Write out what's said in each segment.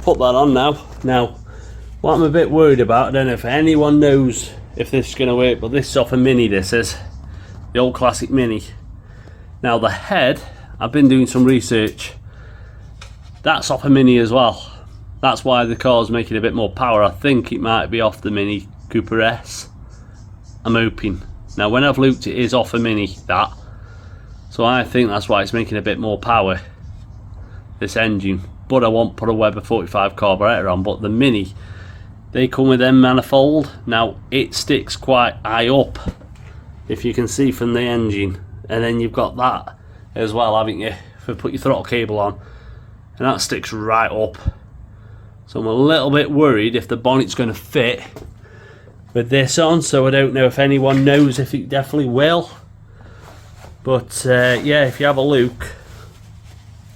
put that on now. Now, what I'm a bit worried about, I don't know if anyone knows if this is going to work, but this is off a Mini, this is. The old classic Mini. Now the head, I've been doing some research. That's off a Mini as well. That's why the car's making a bit more power. I think it might be off the Mini Cooper S. I'm hoping. Now when I've looked, it is off a Mini, that. So I think that's why it's making a bit more power, this engine. But I won't put a Weber 45 carburetor on. But the Mini, they come with them manifold. Now it sticks quite high up, if you can see from the engine. And then you've got that as well, haven't you, for put your throttle cable on. And that sticks right up. So I'm a little bit worried if the bonnet's going to fit with this on. So I don't know if anyone knows if it definitely will. But yeah, if you have a look,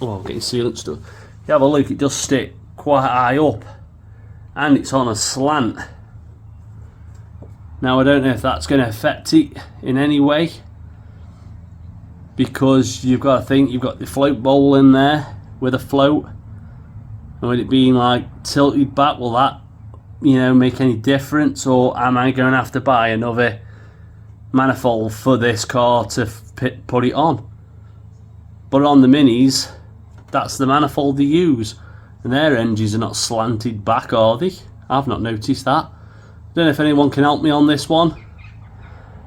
oh, getting sealant stuff. If you have a look, it does stick quite high up, and it's on a slant. Now I don't know if that's going to affect it in any way, because you've got to think you've got the float bowl in there with a float, and with it being like tilted back, will that, you know, make any difference, or am I going to have to buy another manifold for this car to put it on? But on the Minis, that's the manifold they use, and their engines are not slanted back, are they? I've not noticed that. I don't know if anyone can help me on this one.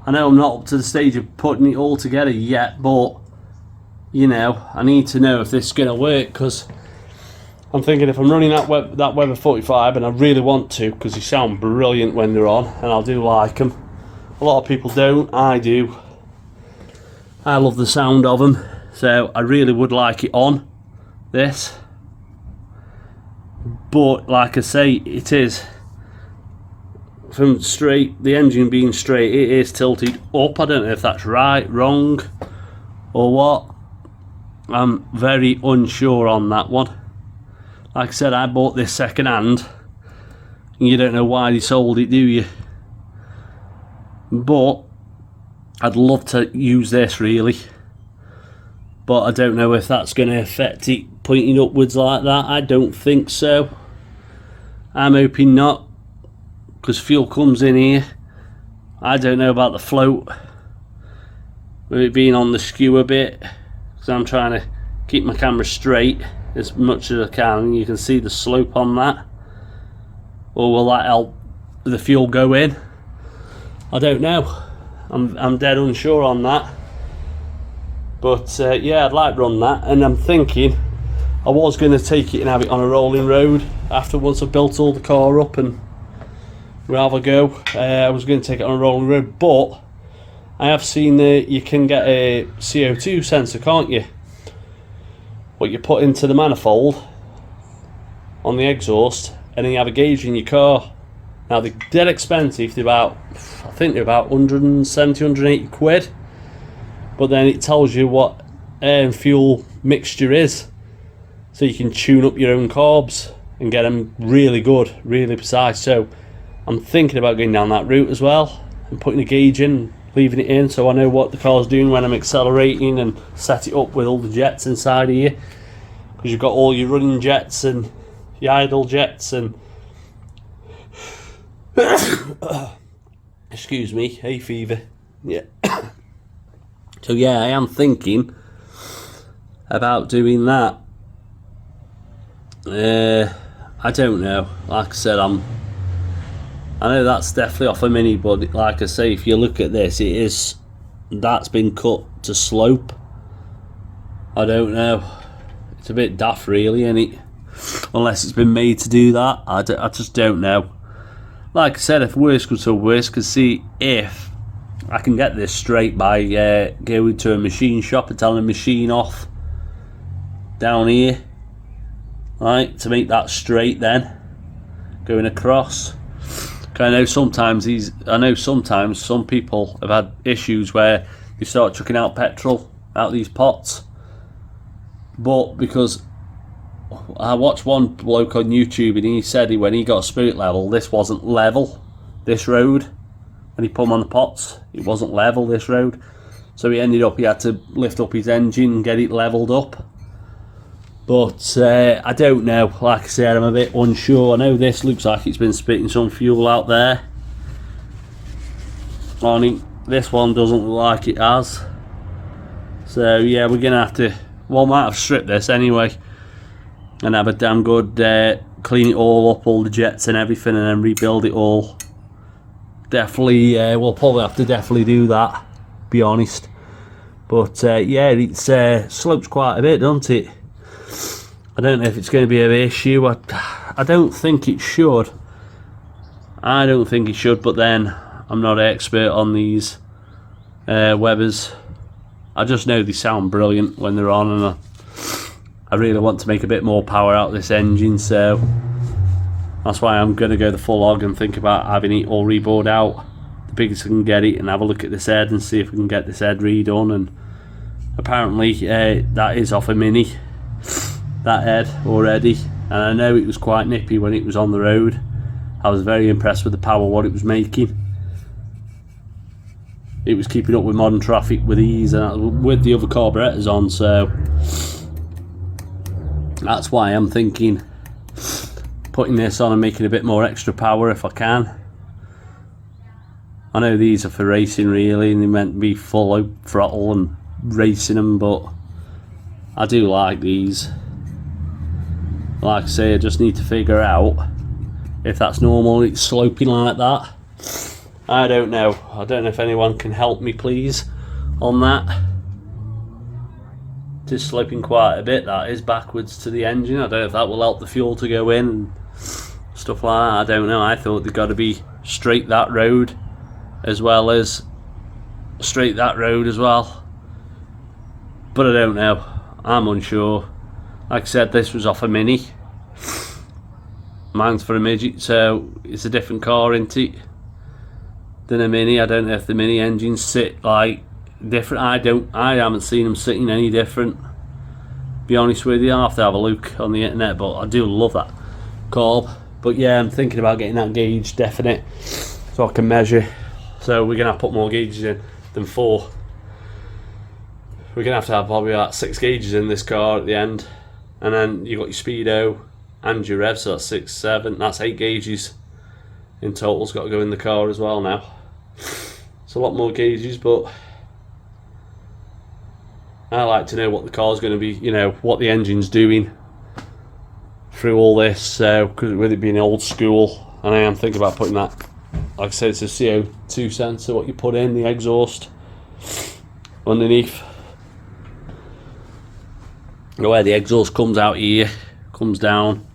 I know I'm not up to the stage of putting it all together yet, but you know, I need to know if this is going to work, because I'm thinking if I'm running that Weber 45, and I really want to, because they sound brilliant when they're on, and I do like them. A lot of people don't, I do. I love the sound of them, so I really would like it on this. But like I say, it is from straight, the engine being straight, it is tilted up. I don't know if that's right, wrong, or what. I'm very unsure on that one. Like I said, I bought this second hand, and you don't know why they sold it, do you? But I'd love to use this really, but I don't know if that's going to affect it pointing upwards like that. I don't think so. I'm hoping not, because fuel comes in here. I don't know about the float, with it being on the skew a bit, because I'm trying to keep my camera straight as much as I can. You can see the slope on that. Or will that help the fuel go in? I don't know. I'm dead unsure on that. But yeah, I'd like to run that, and I'm thinking I was going to take it and have it on a rolling road after once I've built all the car up and we'll have a go. I was going to take it on a rolling road, but I have seen that you can get a CO2 sensor, can't you? What you put into the manifold on the exhaust, and then you have a gauge in your car. Now they're dead expensive, they're about, I think they're about 170, 180 quid. But then it tells you what air and fuel mixture is, so you can tune up your own carbs and get them really good, really precise. So I'm thinking about going down that route as well, and putting a gauge in, leaving it in, so I know what the car's doing when I'm accelerating, and set it up with all the jets inside here, because you've got all your running jets and your idle jets and excuse me, hay fever, yeah. So yeah, I am thinking about doing that. I don't know. Like I said, I know that's definitely off a Mini, but like I say, if you look at this, that's been cut to slope. I don't know. It's a bit daft, really, isn't it? Unless it's been made to do that. I just don't know. Like I said, if worse comes to worse, could see if I can get this straight by going to a machine shop and telling a machine off down here, right, to make that straight, then going across. I know sometimes some people have had issues where they start chucking out petrol out these pots, but because I watched one bloke on YouTube and he said when he got a spirit level, this wasn't level, this road. When he put them on the pots, it wasn't level, this road. So he had to lift up his engine and get it levelled up. But I don't know, like I said, I'm a bit unsure. I know this looks like it's been spitting some fuel out there. This one doesn't look like it has. So yeah, we're gonna have to, well, might have stripped this anyway and have a damn good clean it all up, all the jets and everything, and then rebuild it all. Definitely, we'll probably have to definitely do that, be honest. But yeah, it's slopes quite a bit, doesn't it? I don't know if it's going to be an issue. I don't think it should. I don't think it should, but then I'm not an expert on these Webers. I just know they sound brilliant when they're on, and I really want to make a bit more power out of this engine, so that's why I'm going to go the full hog and think about having it all rebored out the biggest I can get it, and have a look at this head and see if we can get this head redone. And apparently that is off a Mini, that head already, and I know it was quite nippy when it was on the road. I was very impressed with the power what it was making. It was keeping up with modern traffic with ease and with the other carburetors on, so that's why I'm thinking putting this on and making a bit more extra power if I can. I know these are for racing really, and they're meant to be full throttle and racing them, but I do like these. Like I say, I just need to figure out if that's normal, it's sloping like that. I don't know. I don't know if anyone can help me please on that. It is sloping quite a bit, that is, backwards to the engine. I don't know if that will help the fuel to go in and stuff like that. I don't know. I thought they've got to be straight that road as well as straight that road as well. But I don't know. I'm unsure. Like I said, this was off a Mini. Mine's for a Midget, so it's a different car, isn't it, than a Mini. I don't know if the Mini engines sit like different. I haven't seen them sitting any different, be honest with you. I'll have to have a look on the internet, but I do love that carb. But yeah, I'm thinking about getting that gauge definite so I can measure. So we're gonna have to put more gauges in than 4. We're gonna have to have probably about 6 gauges in this car at the end, and then you got your speedo and your rev, so that's 6, 7, that's 8 gauges in total's got to go in the car as well now. It's a lot more gauges, but I like to know what the car's going to be, you know, what the engine's doing through all this. So, because with it being old school, and I am thinking about putting that, like I said, it's a CO2 sensor what you put in the exhaust underneath, where the exhaust comes out here, comes down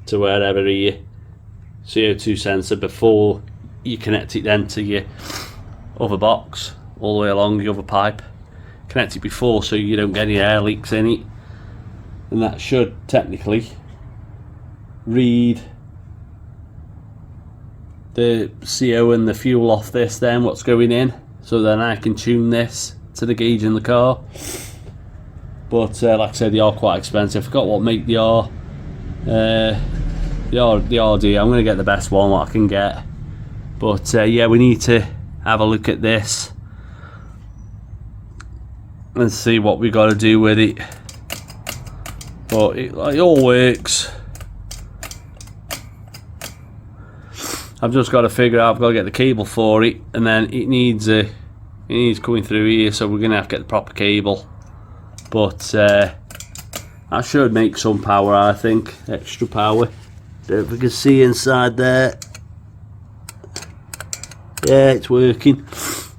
to wherever here, CO2 sensor, before you connect it then to your other box all the way along the other pipe. Connect it before so you don't get any air leaks in it, and that should technically read the CO and the fuel off this then, what's going in, so then I can tune this to the gauge in the car. But like I said, they are quite expensive. I forgot what make they are. The RD, I'm going to get the best one what I can get. But yeah, we need to have a look at this and see what we got to do with it. But it all works. I've just got to figure out, I've got to get the cable for it, and then it needs coming through here, so we're going to have to get the proper cable. But that should make some power, I think, extra power. So if we can see inside there, yeah, it's working.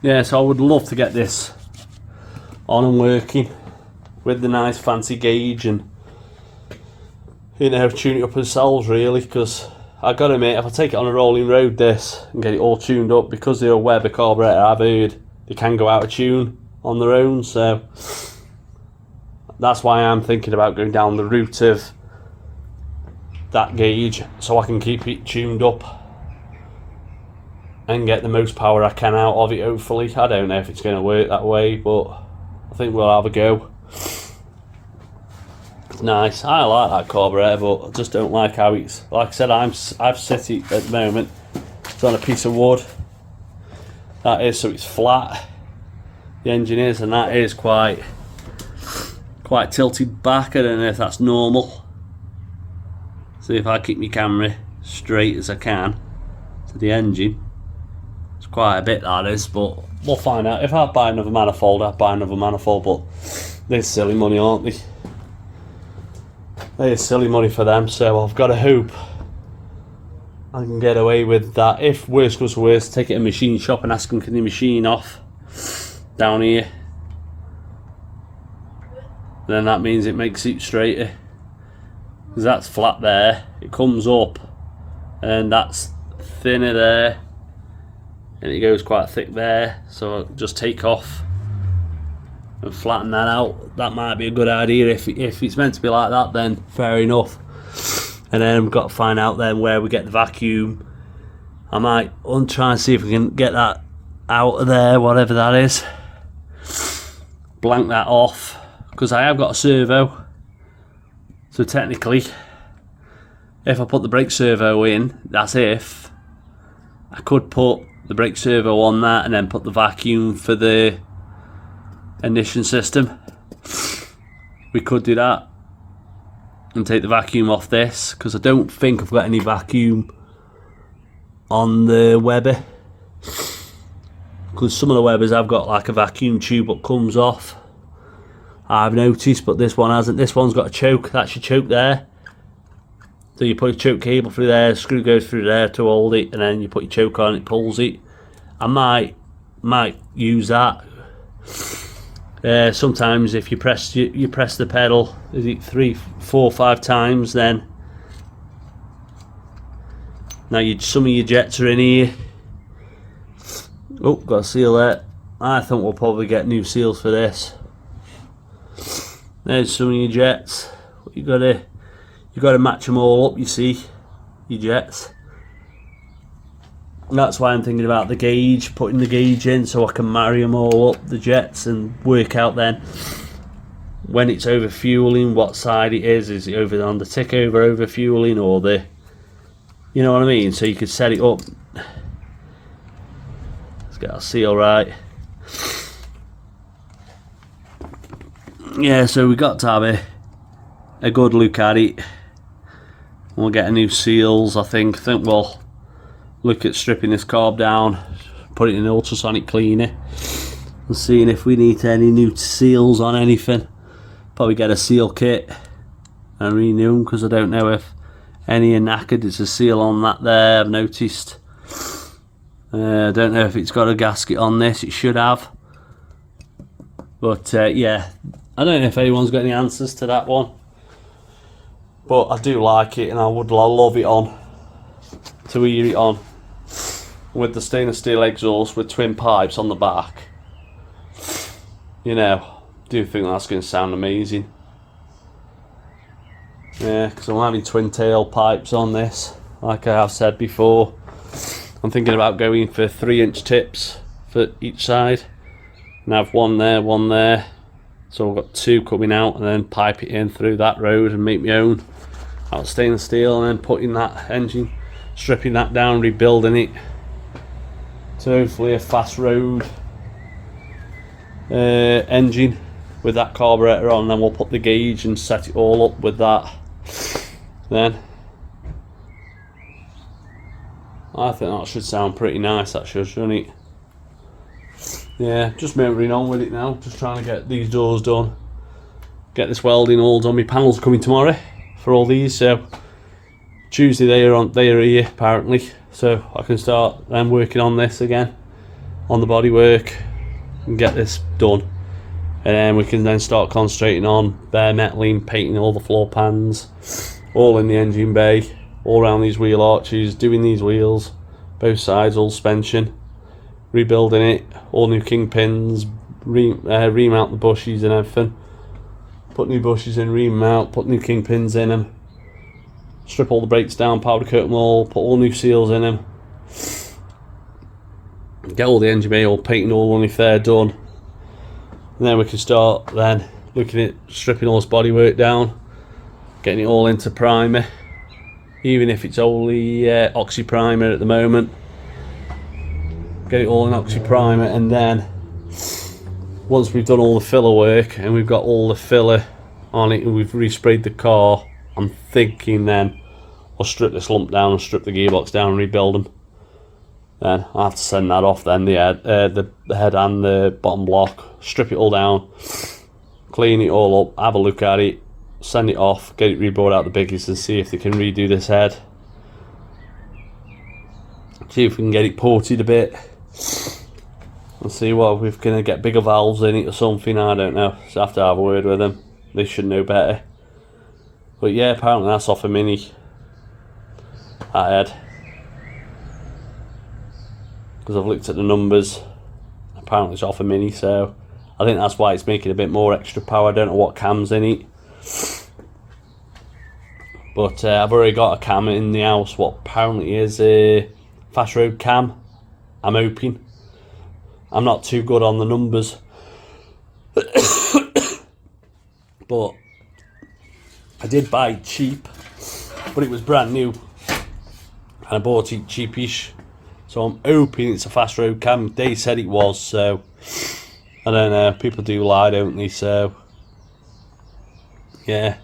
Yeah, so I would love to get this on and working with the nice fancy gauge, and you know, tune it up ourselves really, because I gotta admit, if I take it on a rolling road this and get it all tuned up, because they're a Weber carburetor, I've heard they can go out of tune on their own, so that's why I'm thinking about going down the route of that gauge, so I can keep it tuned up and get the most power I can out of it, hopefully. I don't know if it's going to work that way, but I think we'll have a go. It's nice. I like that carburetor, but I just don't like how it's, like I said, I've set it at the moment, it's on a piece of wood, that is, so it's flat, the engine is, and that is quite quite tilted back. I don't know if that's normal. See if I keep my camera straight as I can to the engine. It's quite a bit, that is, but we'll find out. If I buy another manifold, I'll buy another manifold, but they're silly money, aren't they? They're silly money for them, so I've got to hope I can get away with that. If worst comes to worst, take it to a machine shop and ask them, can they machine off down here? Then that means it makes it straighter, because that's flat there, it comes up and that's thinner there and it goes quite thick there, so I'll just take off and flatten that out. That might be a good idea. If it's meant to be like that, then fair enough. And then we've got to find out then where we get the vacuum. I might try and see if we can get that out of there, whatever that is, blank that off, because I have got a servo, so technically if I put the brake servo in, that's if I could put the brake servo on that and then put the vacuum for the ignition system. We could do that and take the vacuum off this, because I don't think I've got any vacuum on the Weber, because some of the Webers have got like a vacuum tube that comes off, I've noticed, but this one hasn't. This one's got a choke. That's your choke there, so you put a choke cable through there, the screw goes through there to hold it, and then you put your choke on, it pulls it. I might use that. Sometimes if you press the pedal, is it 3, 4, 5 times, then now some of your jets are in here. Oh, got a seal there. I think we'll probably get new seals for this. There's some of your jets. You gotta match them all up, you see, your jets. And that's why I'm thinking about the gauge, putting the gauge in so I can marry them all up, the jets, and work out then when it's over fueling what side it is. Is it over on the tick over fueling, or the, you know what I mean? So you could set it up. Let's get our seal right. Yeah, so we got to have a good look at it. We'll get a new seals. I think we'll look at stripping this carb down, put it in an ultrasonic cleaner, and seeing if we need any new seals on anything. Probably get a seal kit and renew them, because I don't know if any are knackered. It's a seal on that there, I've noticed. I don't know if it's got a gasket on this. It should have, but yeah, I don't know if anyone's got any answers to that one, but I do like it, and I love it on, to hear it on with the stainless steel exhaust with twin pipes on the back. You know, do think that's going to sound amazing. Yeah, because I'm having twin tail pipes on this, like I have said before. I'm thinking about going for 3-inch tips for each side, and have one there, so I've got 2 coming out, and then pipe it in through that road and make my own out of stainless steel, and then putting that engine, stripping that down, rebuilding it to hopefully a fast road engine with that carburetor on. Then we'll put the gauge and set it all up with that. Then I think that should sound pretty nice, that should, shouldn't it? Yeah, just motoring on with it now, just trying to get these doors done, get this welding all done. My panels coming tomorrow for all these, so Tuesday they are here apparently, so I can start then working on this again, on the bodywork, and get this done, and then we can then start concentrating on bare metaling, painting all the floor pans, all in the engine bay, all around these wheel arches, doing these wheels, both sides, all suspension, rebuilding it, all new kingpins, remount the bushes and everything, put new bushes in, remount, put new kingpins in them, strip all the brakes down, powder coat them all, put all new seals in them, get all the engine bay, all painting, all underneath there done, and then we can start then looking at stripping all this bodywork down, getting it all into primer, even if it's only oxy primer at the moment. Get it all in oxy primer, and then once we've done all the filler work and we've got all the filler on it and we've resprayed the car, I'm thinking then I'll strip this lump down and strip the gearbox down and rebuild them. Then I'll have to send that off then, the head and the bottom block, strip it all down, clean it all up, have a look at it, send it off, get it rebored out the biggies and see if they can redo this head. See if we can get it ported a bit. And see what we're going to get bigger valves in it or something, I don't know. So I have to have a word with them. They should know better. But yeah, apparently that's off a Mini. That head. Because I've looked at the numbers. Apparently it's off a Mini, so I think that's why it's making a bit more extra power. I don't know what cam's in it. But I've already got a cam in the house, what apparently is a fast road cam. I'm hoping. I'm not too good on the numbers. But I did buy it cheap, but it was brand new. And I bought it cheapish. So I'm hoping it's a fast road cam. They said it was, so I don't know. People do lie, don't they? So yeah.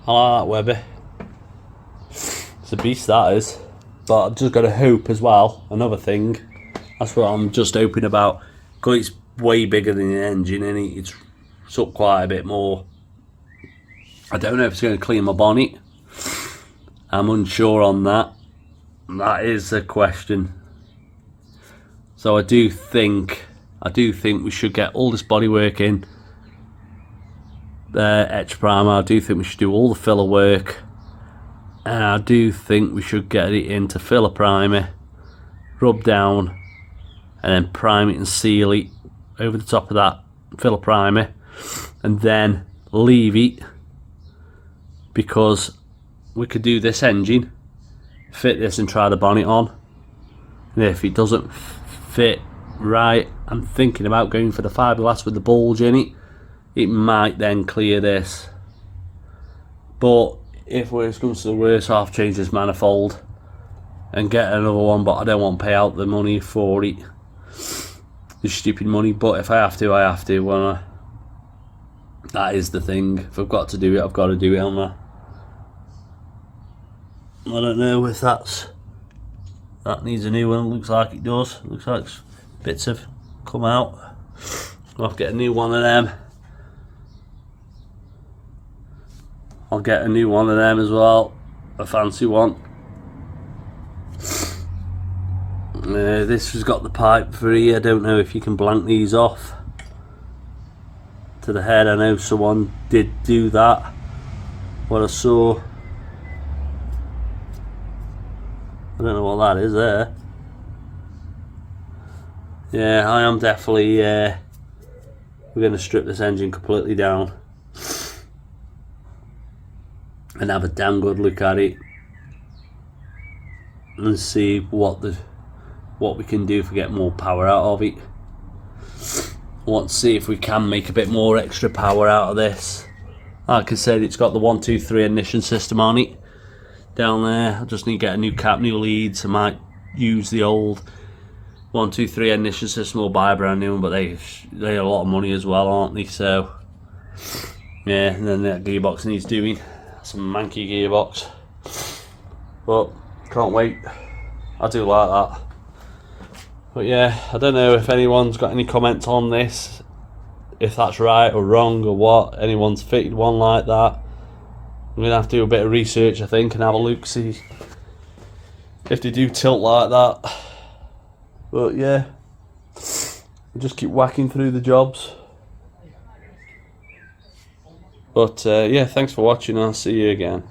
I like that Webby. It's a beast, that is. But I've just got to hope as well. Another thing. That's what I'm just hoping about. Because it's way bigger than the engine, and it's up quite a bit more. I don't know if it's going to clean my bonnet. I'm unsure on that. That is a question. So I do think we should get all this bodywork in. Etch primer. I do think we should do all the filler work. And I do think we should get it into filler primer, rub down, and then prime it and seal it over the top of that filler primer, and then leave it, because we could do this engine, fit this and try the bonnet on, and if it doesn't fit right, I'm thinking about going for the fiberglass with the bulge in it. It might then clear this, but if worse comes to the worst, I'll change this manifold and get another one, but I don't want to pay out the money for it, the stupid money. But if I have to, I have to. That is the thing. If I've got to do it, I've got to do it. I don't know if that needs a new one. Looks like it does. Looks like bits have come out. I'll have to get a new one of them. I'll get a new one of them as well, a fancy one. This has got the pipe free. I don't know if you can blank these off to the head. I know someone did do that, what I saw. I don't know what that is there. Yeah, I am definitely we're going to strip this engine completely down and have a damn good look at it and see what we can do to get more power out of it. I want to see if we can make a bit more extra power out of this. Like I said, it's got the 1, 2, 3 ignition system on it down there. I just need to get a new cap, new leads. I might use the old 1, 2, 3 ignition system or buy a brand new one, but they're a lot of money as well, aren't they? So yeah, and then that gearbox needs doing. Some manky gearbox, but can't wait. I do like that. But yeah, I don't know if anyone's got any comments on this, if that's right or wrong or what. Anyone's fitted one like that. I'm gonna have to do a bit of research, I think, and have a look, see if they do tilt like that. But yeah, I'll just keep whacking through the jobs. But yeah, thanks for watching. I'll see you again.